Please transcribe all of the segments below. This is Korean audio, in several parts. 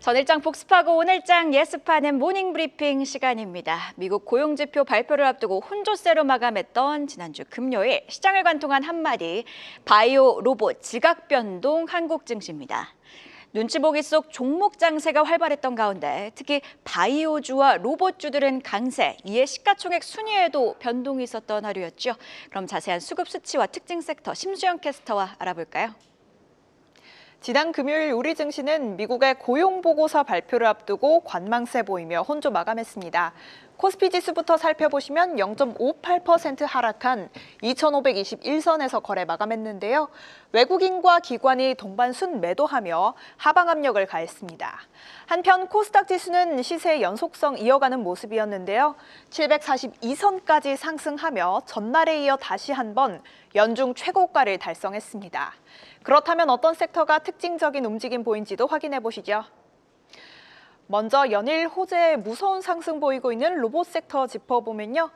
전일장 복습하고 오늘장 예습하는 모닝 브리핑 시간입니다. 미국 고용지표 발표를 앞두고 혼조세로 마감했던 지난주 금요일 시장을 관통한 한마디 바이오 로봇 지각 변동 한국 증시입니다. 눈치 보기 속 종목 장세가 활발했던 가운데 특히 바이오주와 로봇주들은 강세, 이에 시가총액 순위에도 변동이 있었던 하루였죠. 그럼 자세한 수급 수치와 특징 섹터 심수영 캐스터와 알아볼까요? 지난 금요일 우리 증시는 미국의 고용보고서 발표를 앞두고 관망세 보이며 혼조 마감했습니다. 코스피 지수부터 살펴보시면 0.58% 하락한 2,521선에서 거래 마감했는데요. 외국인과 기관이 동반 순매도하며 하방 압력을 가했습니다. 한편 코스닥 지수는 시세의 연속성 이어가는 모습이었는데요. 742선까지 상승하며 전날에 이어 다시 한번 연중 최고가를 달성했습니다. 그렇다면 어떤 섹터가 특징적인 움직임 보인지도 확인해 보시죠. 먼저 연일 호재의 무서운 상승 보이고 있는 로봇 섹터 짚어보면요.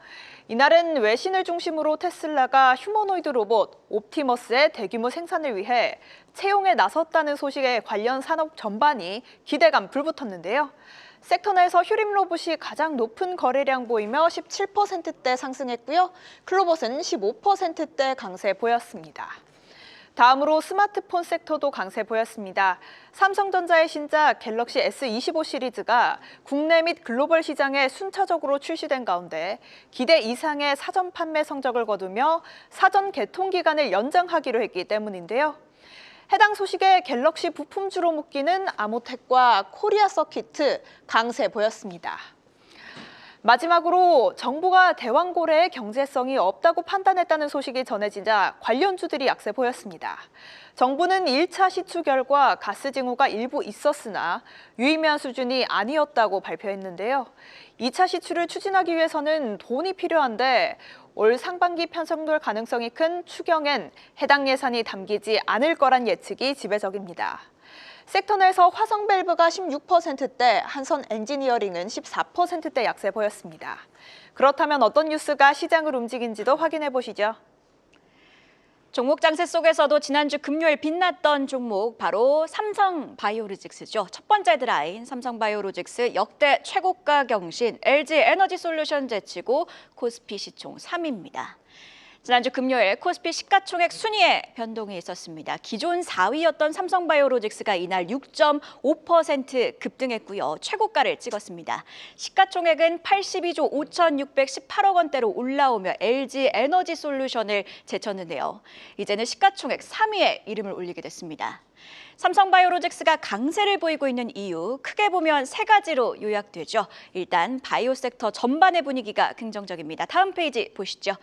이날은 외신을 중심으로 테슬라가 휴머노이드 로봇 옵티머스의 대규모 생산을 위해 채용에 나섰다는 소식에 관련 산업 전반이 기대감 불붙었는데요. 섹터 내에서 휴림 로봇이 가장 높은 거래량 보이며 17%대 상승했고요. 클로봇은 15%대 강세 보였습니다. 다음으로 스마트폰 섹터도 강세 보였습니다. 삼성전자의 신작 갤럭시 S25 시리즈가 국내 및 글로벌 시장에 순차적으로 출시된 가운데 기대 이상의 사전 판매 성적을 거두며 사전 개통 기간을 연장하기로 했기 때문인데요. 해당 소식에 갤럭시 부품주로 묶이는 아모텍과 코리아 서키트 강세 보였습니다. 마지막으로 정부가 대왕고래의 경제성이 없다고 판단했다는 소식이 전해지자 관련주들이 약세 보였습니다. 정부는 1차 시추 결과 가스 징후가 일부 있었으나 유의미한 수준이 아니었다고 발표했는데요. 2차 시추를 추진하기 위해서는 돈이 필요한데 올 상반기 편성될 가능성이 큰 추경엔 해당 예산이 담기지 않을 거란 예측이 지배적입니다. 섹터 내에서 화성 밸브가 16%대, 한선 엔지니어링은 14%대 약세 보였습니다. 그렇다면 어떤 뉴스가 시장을 움직인지도 확인해 보시죠. 종목 장세 속에서도 지난주 금요일 빛났던 종목 바로 삼성바이오로직스죠. 첫 번째 헤드라인 삼성바이오로직스 역대 최고가 경신 LG에너지솔루션 제치고 코스피 시총 3위입니다. 지난주 금요일 코스피 시가총액 순위에 변동이 있었습니다. 기존 4위였던 삼성바이오로직스가 이날 6.5% 급등했고요. 최고가를 찍었습니다. 시가총액은 82조 5,618억 원대로 올라오며 LG에너지솔루션을 제쳤는데요. 이제는 시가총액 3위에 이름을 올리게 됐습니다. 삼성바이오로직스가 강세를 보이고 있는 이유 크게 보면 세 가지로 요약되죠. 일단 바이오 섹터 전반의 분위기가 긍정적입니다. 다음 페이지 보시죠.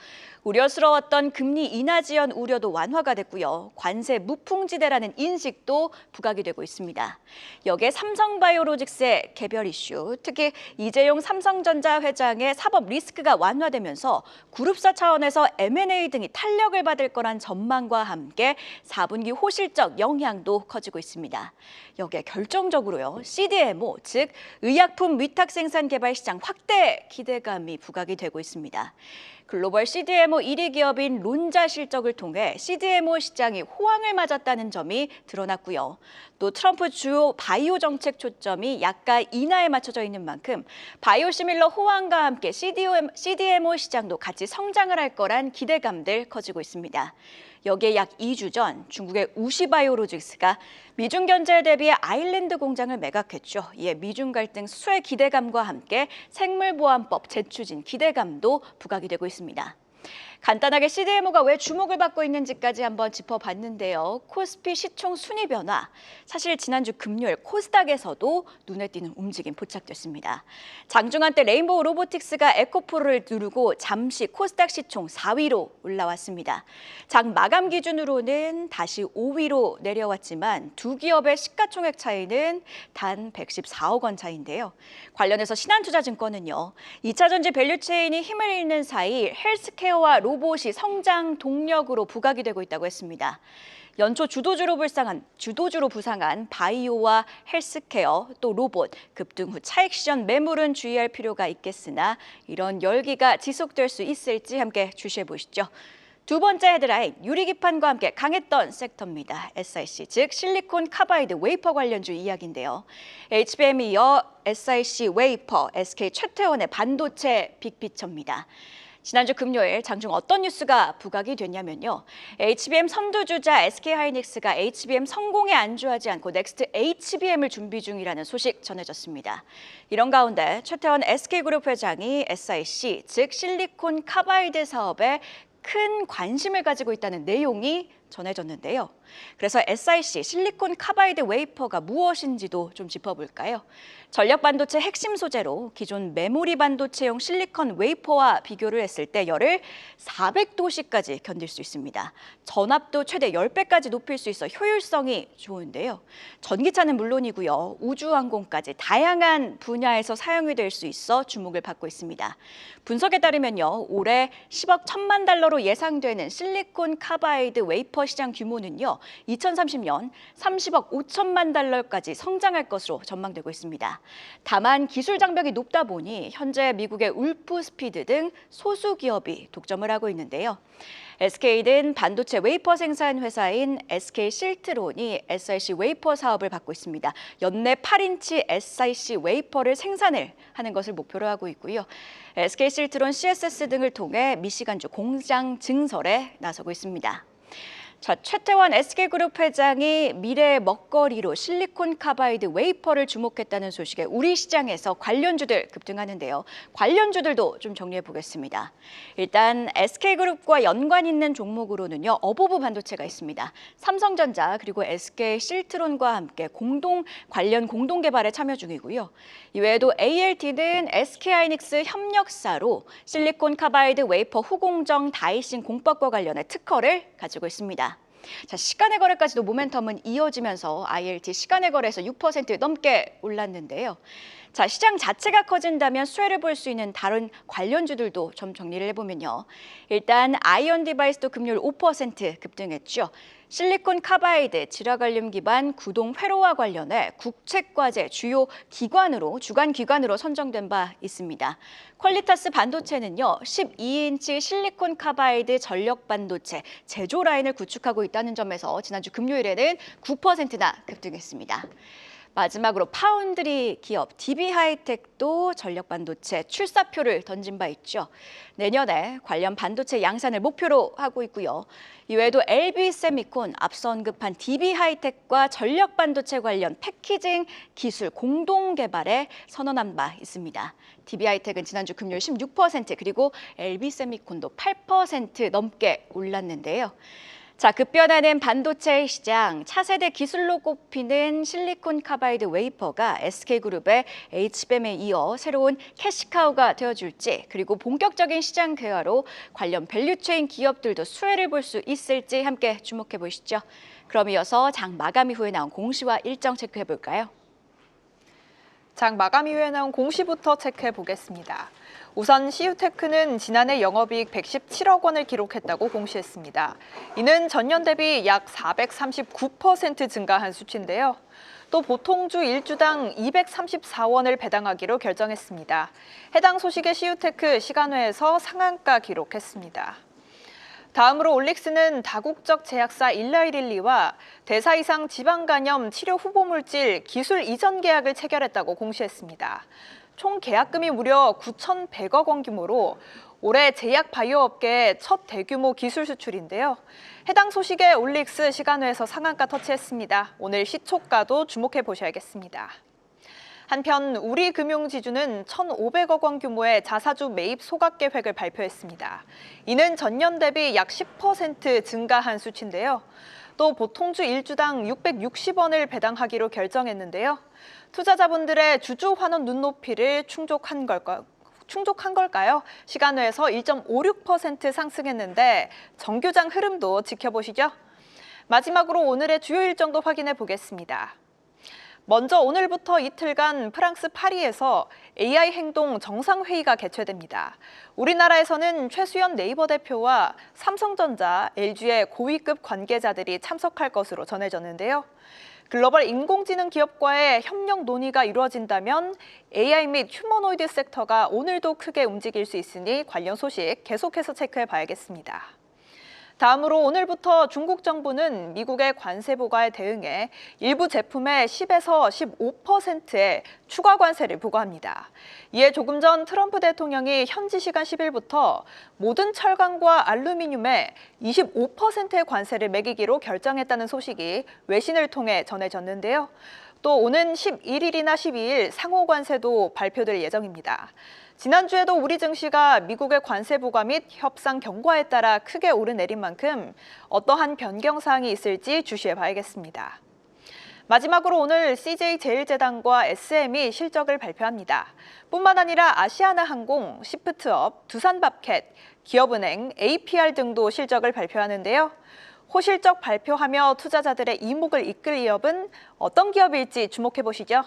우려스러웠던 금리 인하 지연 우려도 완화가 됐고요. 관세 무풍지대라는 인식도 부각이 되고 있습니다. 여기에 삼성바이오로직스의 개별 이슈, 특히 이재용 삼성전자 회장의 사법 리스크가 완화되면서 그룹사 차원에서 M&A 등이 탄력을 받을 거란 전망과 함께 4분기 호실적 영향도 커지고 있습니다. 여기에 결정적으로요, CDMO, 즉 의약품 위탁 생산 개발 시장 확대 기대감이 부각이 되고 있습니다. 글로벌 CDMO 1위 기업인 론자 실적을 통해 CDMO 시장이 호황을 맞았다는 점이 드러났고요. 또 트럼프 주요 바이오 정책 초점이 약가 인하에 맞춰져 있는 만큼 바이오 시밀러 호황과 함께 CDMO 시장도 같이 성장을 할 거란 기대감들 커지고 있습니다. 여기에 약 2주 전 중국의 우시바이오로직스가 미중 견제에 대비해 아일랜드 공장을 매각했죠. 이에 미중 갈등 수혜 기대감과 함께 생물보안법 재추진 기대감도 부각이 되고 있습니다. 간단하게 CDMO가 왜 주목을 받고 있는지까지 한번 짚어봤는데요. 코스피 시총 순위 변화. 사실 지난주 금요일 코스닥에서도 눈에 띄는 움직임 포착됐습니다. 장중한 때 레인보우 로보틱스가 에코프로를 누르고 잠시 코스닥 시총 4위로 올라왔습니다. 장 마감 기준으로는 다시 5위로 내려왔지만 두 기업의 시가총액 차이는 단 114억 원 차이인데요. 관련해서 신한투자증권은요, 2차 전지 밸류체인이 힘을 잃는 사이 헬스케어와 로봇이 성장 동력으로 부각이 되고 있다고 했습니다. 연초 주도주로 부상한 바이오와 헬스케어, 또 로봇, 급등 후 차익 실현 매물은 주의할 필요가 있겠으나 이런 열기가 지속될 수 있을지 함께 주시해 보시죠. 두 번째 헤드라인, 유리기판과 함께 강했던 섹터입니다. SiC, 즉 실리콘 카바이드 웨이퍼 관련주 이야기인데요. HBM에 이어 SiC 웨이퍼, SK 최태원의 반도체 빅피처입니다. 지난주 금요일 장중 어떤 뉴스가 부각이 됐냐면요. HBM 선두주자 SK하이닉스가 HBM 성공에 안주하지 않고 넥스트 HBM을 준비 중이라는 소식 전해졌습니다. 이런 가운데 최태원 SK그룹 회장이 SiC, 즉 실리콘 카바이드 사업에 큰 관심을 가지고 있다는 내용이 전해졌는데요. 그래서 SiC, 실리콘 카바이드 웨이퍼가 무엇인지도 좀 짚어볼까요? 전력 반도체 핵심 소재로 기존 메모리 반도체용 실리콘 웨이퍼와 비교를 했을 때 열을 400도씨까지 견딜 수 있습니다. 전압도 최대 10배까지 높일 수 있어 효율성이 좋은데요. 전기차는 물론이고요. 우주항공까지 다양한 분야에서 사용이 될 수 있어 주목을 받고 있습니다. 분석에 따르면요. 올해 10억 1천만 달러로 예상되는 실리콘 카바이드 웨이퍼 시장 규모는요. 2030년 30억 5천만 달러까지 성장할 것으로 전망되고 있습니다. 다만 기술 장벽이 높다 보니 현재 미국의 울프스피드 등 소수 기업이 독점을 하고 있는데요. SK는 반도체 웨이퍼 생산 회사인 SK실트론이 SiC 웨이퍼 사업을 받고 있습니다. 연내 8인치 SiC 웨이퍼를 생산을 하는 것을 목표로 하고 있고요. SK실트론 CSS 등을 통해 미시간주 공장 증설에 나서고 있습니다. 자, 최태원 SK그룹 회장이 미래의 먹거리로 실리콘 카바이드 웨이퍼를 주목했다는 소식에 우리 시장에서 관련주들 급등하는데요. 관련주들도 좀 정리해 보겠습니다. 일단 SK그룹과 연관 있는 종목으로는요. 어보브 반도체가 있습니다. 삼성전자 그리고 SK실트론과 함께 관련 공동 개발에 참여 중이고요. 이외에도 ALT는 SK하이닉스 협력사로 실리콘 카바이드 웨이퍼 후공정 다이싱 공법과 관련해 특허를 가지고 있습니다. 자, 시간의 거래까지도 모멘텀은 이어지면서 ILT 시간의 거래에서 6% 넘게 올랐는데요. 자, 시장 자체가 커진다면 수혜를 볼 수 있는 다른 관련주들도 좀 정리를 해보면요. 일단 아이온 디바이스도 금요일 5% 급등했죠. 실리콘 카바이드 지라갈륨 기반 구동 회로와 관련해 국책과제 주요 주간 기관으로 선정된 바 있습니다. 퀄리타스 반도체는요, 12인치 실리콘 카바이드 전력 반도체 제조 라인을 구축하고 있다는 점에서 지난주 금요일에는 9%나 급등했습니다. 마지막으로 파운드리 기업 DB하이텍도 전력 반도체 출사표를 던진 바 있죠. 내년에 관련 반도체 양산을 목표로 하고 있고요. 이외에도 LB세미콘 앞서 언급한 DB하이텍과 전력 반도체 관련 패키징 기술 공동 개발에 선언한 바 있습니다. DB하이텍은 지난주 금요일 16% 그리고 LB세미콘도 8% 넘게 올랐는데요. 자, 급변하는 반도체 시장, 차세대 기술로 꼽히는 실리콘 카바이드 웨이퍼가 SK그룹의 HBM에 이어 새로운 캐시카우가 되어줄지, 그리고 본격적인 시장 개화로 관련 밸류체인 기업들도 수혜를 볼 수 있을지 함께 주목해 보시죠. 그럼 이어서 장 마감 이후에 나온 공시와 일정 체크해 볼까요? 장 마감 이후에 나온 공시부터 체크해 보겠습니다. 우선 CU테크는 지난해 영업이익 117억 원을 기록했다고 공시했습니다. 이는 전년 대비 약 439% 증가한 수치인데요. 또 보통주 1주당 234원을 배당하기로 결정했습니다. 해당 소식에 CU테크 시간외에서 상한가 기록했습니다. 다음으로 올릭스는 다국적 제약사 일라이릴리와 대사 이상 지방 간염 치료 후보 물질 기술 이전 계약을 체결했다고 공시했습니다. 총 계약금이 무려 9,100억 원 규모로 올해 제약 바이오 업계의 첫 대규모 기술 수출인데요. 해당 소식에 올릭스 시간외에서 상한가 터치했습니다. 오늘 시초가도 주목해 보셔야겠습니다. 한편 우리금융지주는 1,500억 원 규모의 자사주 매입 소각 계획을 발표했습니다. 이는 전년 대비 약 10% 증가한 수치인데요. 또 보통주 1주당 660원을 배당하기로 결정했는데요. 투자자분들의 주주 환원 눈높이를 충족한 걸까요? 시간외에서 1.56% 상승했는데 정규장 흐름도 지켜보시죠. 마지막으로 오늘의 주요 일정도 확인해 보겠습니다. 먼저 오늘부터 이틀간 프랑스 파리에서 AI 행동 정상회의가 개최됩니다. 우리나라에서는 최수연 네이버 대표와 삼성전자, LG의 고위급 관계자들이 참석할 것으로 전해졌는데요. 글로벌 인공지능 기업과의 협력 논의가 이루어진다면 AI 및 휴머노이드 섹터가 오늘도 크게 움직일 수 있으니 관련 소식 계속해서 체크해 봐야겠습니다. 다음으로 오늘부터 중국 정부는 미국의 관세 부과에 대응해 일부 제품에 10에서 15%의 추가 관세를 부과합니다. 이에 조금 전 트럼프 대통령이 현지 시간 10일부터 모든 철강과 알루미늄에 25%의 관세를 매기기로 결정했다는 소식이 외신을 통해 전해졌는데요. 또 오는 11일이나 12일 상호 관세도 발표될 예정입니다. 지난주에도 우리 증시가 미국의 관세 부과 및 협상 경과에 따라 크게 오르내린 만큼 어떠한 변경 사항이 있을지 주시해 봐야겠습니다. 마지막으로 오늘 CJ제일제당과 SM이 실적을 발표합니다. 뿐만 아니라 아시아나항공, 시프트업, 두산밥켓, 기업은행, APR 등도 실적을 발표하는데요. 호실적 발표하며 투자자들의 이목을 이끌 기업은 어떤 기업일지 주목해 보시죠.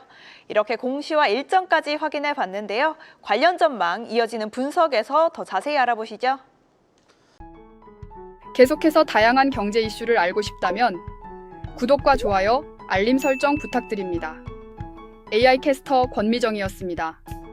이렇게 공시와 일정까지 확인해 봤는데요. 관련 전망 이어지는 분석에서 더 자세히 알아보시죠. 계속해서 다양한 경제 이슈를 알고 싶다면 구독과 좋아요, 알림 설정 부탁드립니다. AI 캐스터 권미정이었습니다.